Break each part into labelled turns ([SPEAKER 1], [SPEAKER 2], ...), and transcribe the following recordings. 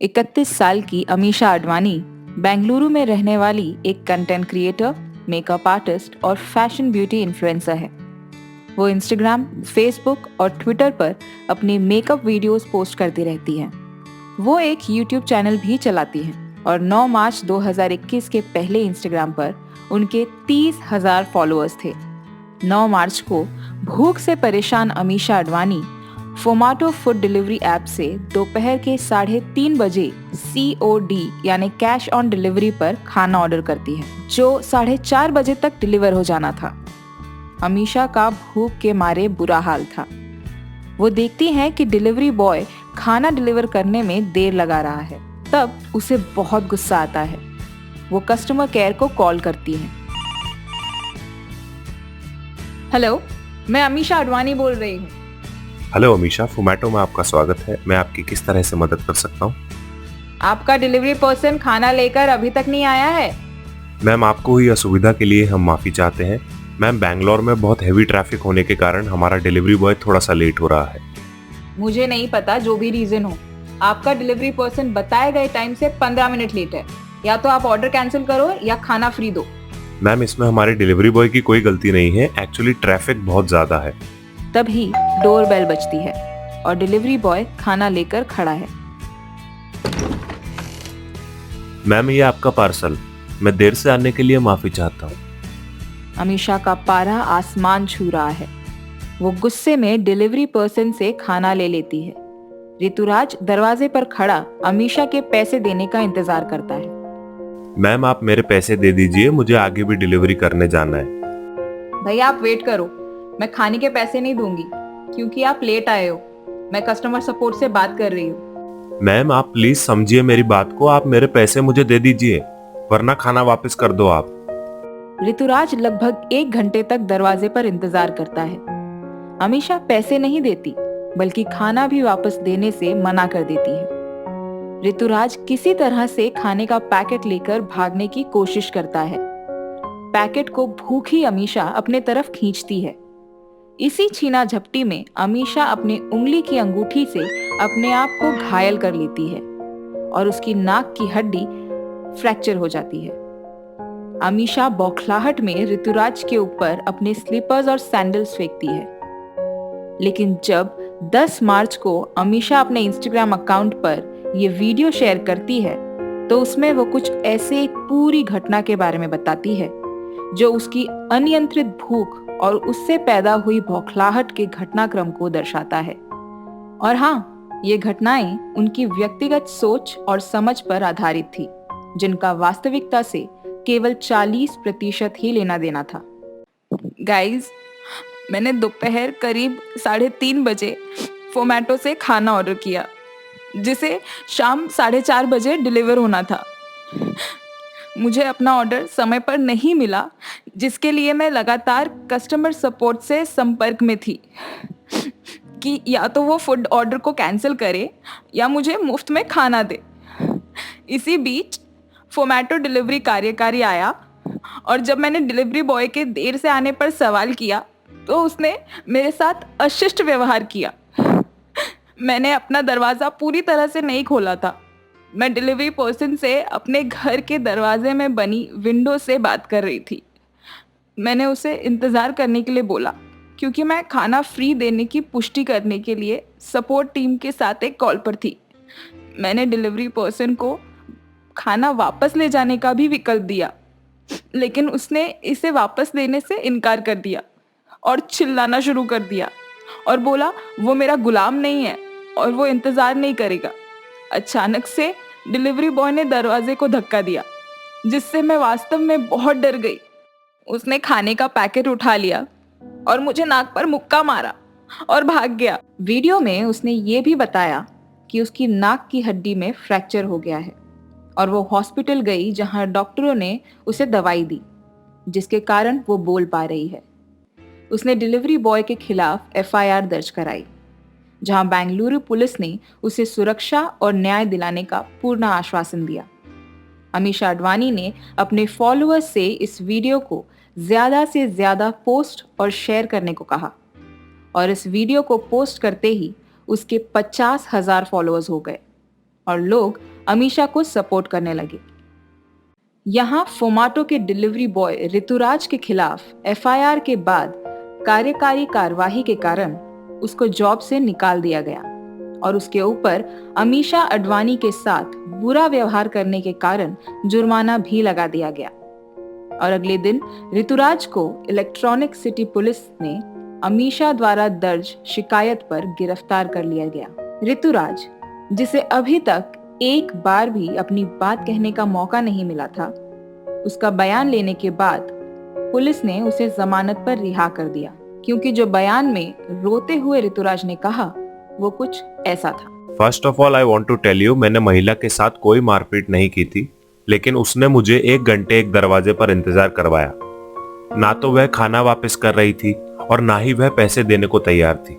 [SPEAKER 1] 31 साल की अमीषा आडवाणी बेंगलुरु में रहने वाली एक कंटेंट क्रिएटर, मेकअप आर्टिस्ट और फैशन ब्यूटी इन्फ्लुएंसर है। वो इंस्टाग्राम, फेसबुक और ट्विटर पर अपनी मेकअप वीडियोस पोस्ट करती रहती हैं। वो एक यूट्यूब चैनल भी चलाती हैं और 9 मार्च 2021 के पहले इंस्टाग्राम पर उनके 30,000 फॉलोअर्स थे। 9 मार्च को भूख से परेशान Amisha Advani Fomato food delivery app से दोपहर के 3:30 बजे COD यानी कैश ऑन डिलीवरी पर खाना ऑर्डर करती है, जो 4:30 बजे तक डिलीवर हो जाना था। अमीषा का भूख के मारे बुरा हाल था। वो देखती हैं कि डिलीवरी बॉय खाना डिलीवर करने में देर लगा रहा है। तब उसे बहुत गुस्सा आता है। वो कस्टमर केयर को कॉल करती है। हेलो, मैं अमीषा आडवाणी बोल रही हूँ।
[SPEAKER 2] हेलो अमीषा, फोमाटो में आपका स्वागत है। मैं आपकी किस तरह से मदद कर सकता हूँ?
[SPEAKER 1] आपका डिलीवरी पर्सन खाना लेकर अभी तक नहीं आया है।
[SPEAKER 2] मैम, आपको हुई असुविधा के लिए हम माफ़ी चाहते हैं। मैम, बैंगलोर में बहुत हैवी ट्रैफिक होने के कारण हमारा डिलीवरी बॉय थोड़ा सा लेट हो रहा है।
[SPEAKER 1] मुझे नहीं पता, जो भी रीजन हो, आपका डिलीवरी पर्सन बताए गए टाइम से 15 मिनट लेट है। या तो आप ऑर्डर कैंसिल करो या खाना फ्री दो।
[SPEAKER 2] मैम, इसमें हमारे डिलीवरी बॉय की कोई गलती नहीं है। एक्चुअली ट्रैफिक बहुत ज़्यादा है।
[SPEAKER 1] तभी डोर बेल बजती है और डिलीवरी बॉय खाना लेकर खड़ा है।
[SPEAKER 2] मैम, ये आपका पार्सल। मैं देर से आने के लिए माफ़ी चाहता हूँ।
[SPEAKER 1] अमीषा का पारा आसमान छू रहा है। वो गुस्से में डिलीवरी पर्सन से खाना ले लेती है। ऋतुराज दरवाजे पर खड़ा अमीषा के पैसे देने का इंतजार करता है।
[SPEAKER 2] मैम, आप मेरे पैसे दे दीजिए, मुझे आगे भी डिलीवरी करने जाना है।
[SPEAKER 1] भैया, आप वेट करो, मैं खाने के पैसे नहीं दूंगी क्योंकि आप लेट आए हो। मैं कस्टमर सपोर्ट से बात कर रही हूँ।
[SPEAKER 2] मैम, आप प्लीज समझिए मेरी बात को। आप मेरे पैसे मुझे दे दीजिए, वरना खाना वापस कर दो आप।
[SPEAKER 1] ऋतुराज लगभग 1 घंटे तक दरवाजे पर इंतजार करता है। अमीषा पैसे नहीं देती, बल्कि खाना भी वापस देने से मना कर देती है। ऋतुराज किसी तरह से खाने का पैकेट लेकर भागने की कोशिश करता है। पैकेट को भूखी अमीषा अपने तरफ खींचती है। इसी छीना झपटी में अमीषा अपनी उंगली की अंगूठी से अपने आप को घायल कर लेती है और उसकी नाक की हड्डी फ्रैक्चर हो जाती है। अमीषा बौखलाहट में ऋतुराज के ऊपर अपने स्लीपर्स और सैंडल्स फेंकती है। लेकिन जब 10 मार्च को अमीषा अपने इंस्टाग्राम अकाउंट पर यह वीडियो शेयर करती है, तो उसमें वो कुछ ऐसे एक पूरी घटना के बारे में बताती है जो उसकी अनियंत्रित भूख और उससे पैदा हुई बौखलाहट के घटनाक्रम को दर्शाता है। और हाँ, ये घटनाएं उनकी व्यक्तिगत सोच और समझ पर आधारित थी, जिनका वास्तविकता से केवल 40% ही लेना देना था। गाइस, मैंने दोपहर करीब 3:30 बजे फोमाटो से खाना ऑर्डर किया, जिसे शाम 4:30 बजे डिलीवर होना था। मुझे अपना ऑर्डर समय पर नहीं मिला, जिसके लिए मैं लगातार कस्टमर सपोर्ट से संपर्क में थी कि या तो वो फूड ऑर्डर को कैंसिल करे या मुझे मुफ्त में खाना दे। इसी बीच फोमाटो डिलीवरी कार्यकारी आया और जब मैंने डिलीवरी बॉय के देर से आने पर सवाल किया, तो उसने मेरे साथ अशिष्ट व्यवहार किया। मैंने अपना दरवाज़ा पूरी तरह से नहीं खोला था। मैं डिलीवरी पर्सन से अपने घर के दरवाजे में बनी विंडो से बात कर रही थी। मैंने उसे इंतज़ार करने के लिए बोला, क्योंकि मैं खाना फ्री देने की पुष्टि करने के लिए सपोर्ट टीम के साथ एक कॉल पर थी। मैंने डिलीवरी पर्सन को खाना वापस ले जाने का भी विकल्प दिया, लेकिन उसने इसे वापस देने से इनकार कर दिया और चिल्लाना शुरू कर दिया और बोला वो मेरा गुलाम नहीं है और वो इंतज़ार नहीं करेगा। अचानक से डिलीवरी बॉय ने दरवाजे को धक्का दिया, जिससे मैं वास्तव में बहुत डर गई। उसने खाने का पैकेट उठा लिया और मुझे नाक पर मुक्का मारा और भाग गया। वीडियो में उसने ये भी बताया कि उसकी नाक की हड्डी में फ्रैक्चर हो गया है और वो हॉस्पिटल गई, जहां डॉक्टरों ने उसे दवाई दी, जिसके कारण वो बोल पा रही है। उसने डिलीवरी बॉय के खिलाफ FIR दर्ज कराई, जहां बेंगलुरु पुलिस ने उसे सुरक्षा और न्याय दिलाने का पूर्ण आश्वासन दिया। अमीषा आडवाणी ने अपने फॉलोअर्स से इस वीडियो को ज्यादा से ज्यादा पोस्ट और शेयर करने को कहा और इस वीडियो को पोस्ट करते ही उसके 50,000 फॉलोअर्स हो गए। और लोग अमीषा को सपोर्ट करने लगे। यहाँ फोमाटो के डिलीवरी बॉय ऋतुराज के खिलाफ एफआईआर के बाद कार्यकारी कार्यवाही के कारण उसको जॉब से निकाल दिया गया और उसके ऊपर अमीषा अडवाणी के साथ बुरा व्यवहार करने के कारण जुर्माना भी लगा दिया गया। और अगले दिन ऋतुराज को इलेक्ट्रॉनिक सिटी पुलिस ने अमीषा द्वारा दर्ज शिकायत पर गिरफ्तार कर लिया गया। ऋतुराज, जिसे अभी तक एक बार भी अपनी बात कहने का मौका नहीं मिला था, उसका बयान लेने के बाद पुलिस ने उसे जमानत पर रिहा कर दिया, क्योंकि जो बयान में रोते हुए ऋतुराज ने कहा वो कुछ ऐसा था।
[SPEAKER 2] First of all I want to tell you, मैंने महिला के साथ कोई मारपीट नहीं की थी, लेकिन उसने मुझे 1 घंटे एक दरवाजे पर इंतजार करवाया। ना तो वह खाना वापस कर रही थी और ना ही वह पैसे देने को तैयार थी।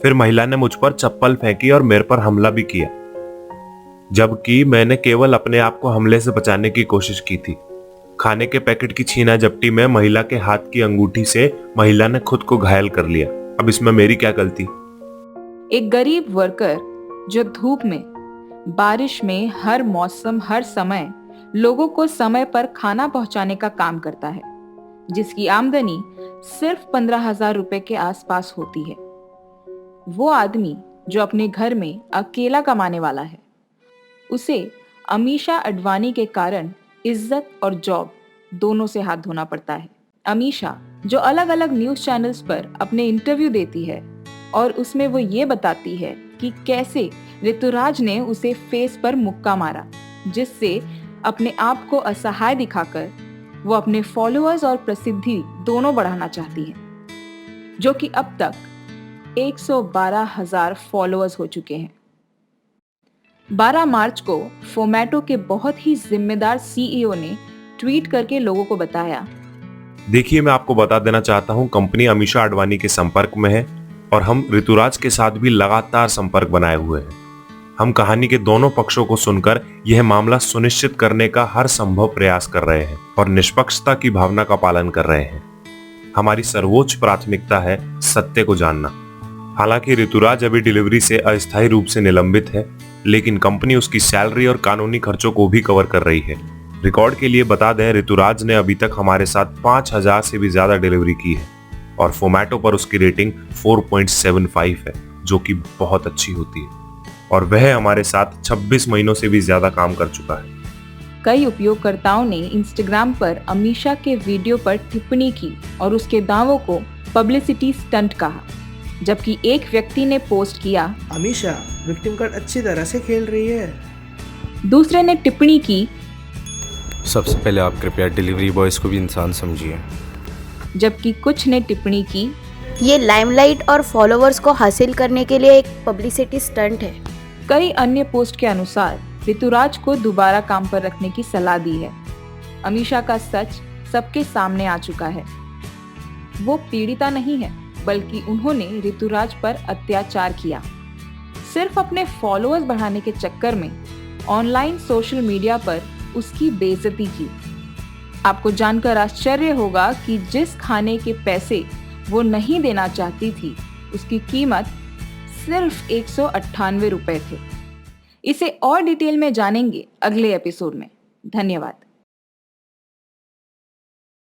[SPEAKER 2] फिर महिला ने मुझ पर चप्पल फेंकी और मेरे पर हमला भी किया, जबकि मैंने केवल अपने आप को हमले से बचाने की कोशिश की थी। खाने के पैकेट की छीना झपटी में महिला के हाथ की अंगूठी से महिला ने खुद को घायल कर लिया। अब इसमें मेरी क्या गलती?
[SPEAKER 1] एक गरीब वर्कर जो धूप में, बारिश में, हर मौसम, हर समय लोगों को समय पर खाना पहुंचाने का काम करता है, जिसकी आमदनी सिर्फ 15,000 रुपए के आसपास होती है। वो आदमी जो अपने घर में अकेला कमाने वाला है, उसे अमीषा अडवाणी के कारण इज्जत और जॉब दोनों से हाथ धोना पड़ता है। अमीषा जो अलग अलग न्यूज चैनल्स पर अपने इंटरव्यू देती है और उसमें वो ये बताती है कि कैसे ऋतुराज ने उसे फेस पर मुक्का मारा, जिससे अपने आप को असहाय दिखाकर वो अपने फॉलोअर्स और प्रसिद्धि दोनों बढ़ाना चाहती है, जो कि अब तक 112,000 फॉलोअर्स हो चुके हैं। 12 मार्च को फोमैटो के बहुत ही जिम्मेदार सीईओ ने ट्वीट करके लोगों को बताया,
[SPEAKER 2] देखिए, मैं आपको बता देना चाहता हूं, कंपनी अमीषा अडवाणी के संपर्क में है और हम ऋतुराज के साथ भी लगातार संपर्क बनाए हुए हैं। हम कहानी के दोनों पक्षों को सुनकर यह मामला सुनिश्चित करने का हर संभव प्रयास कर रहे हैं और निष्पक्षता की भावना का पालन कर रहे हैं। हमारी सर्वोच्च प्राथमिकता है सत्य को जानना। हालांकि ऋतुराज अभी डिलीवरी से अस्थायी रूप से निलंबित है, लेकिन कंपनी उसकी सैलरी और कानूनी खर्चों को भी कवर कर रही है। रिकॉर्ड के लिए बता दें, ऋतुराज ने अभी तक हमारे साथ 5,000 से भी ज्यादा डिलीवरी की है और फोमैटो पर उसकी रेटिंग 4.75 है, जो कि बहुत अच्छी होती है, और वह हमारे साथ 26 महीनों से भी ज्यादा काम कर चुका है।
[SPEAKER 1] कई उपयोगकर्ताओं ने इंस्टाग्राम पर अमीषा के वीडियो पर टिप्पणी की और उसके दावों को पब्लिसिटी स्टंट कहा, जबकि एक व्यक्ति ने पोस्ट किया,
[SPEAKER 3] अमीषा विक्टिम कार्ड अच्छी तरह से खेल रही है।
[SPEAKER 1] दूसरे ने टिप्पणी की,
[SPEAKER 4] सबसे पहले आप कृपया डिलीवरी बॉयज को भी इंसान समझिए।
[SPEAKER 1] जबकि कुछ ने टिप्पणी की,
[SPEAKER 5] ये लाइमलाइट और फॉलोअर्स को हासिल करने के लिए एक पब्लिसिटी स्टंट है।
[SPEAKER 1] कई अन्य पोस्ट के अनुसार ऋतुराज को दोबारा काम पर रखने की सलाह दी है। अमीषा का सच सबके सामने आ चुका है। वो पीड़िता नहीं है, बल्कि उन्होंने ऋतुराज पर अत्याचार किया। सिर्फ अपने फॉलोअर्स बढ़ाने के चक्कर में ऑनलाइन सोशल मीडिया पर उसकी बेइज्जती की। आपको जानकर आश्चर्य होगा कि जिस खाने के पैसे वो नहीं देना चाहती थी, उसकी कीमत सिर्फ 198 रुपए थे। इसे और डिटेल में जानेंगे अगले एपिसोड में। धन्यवाद।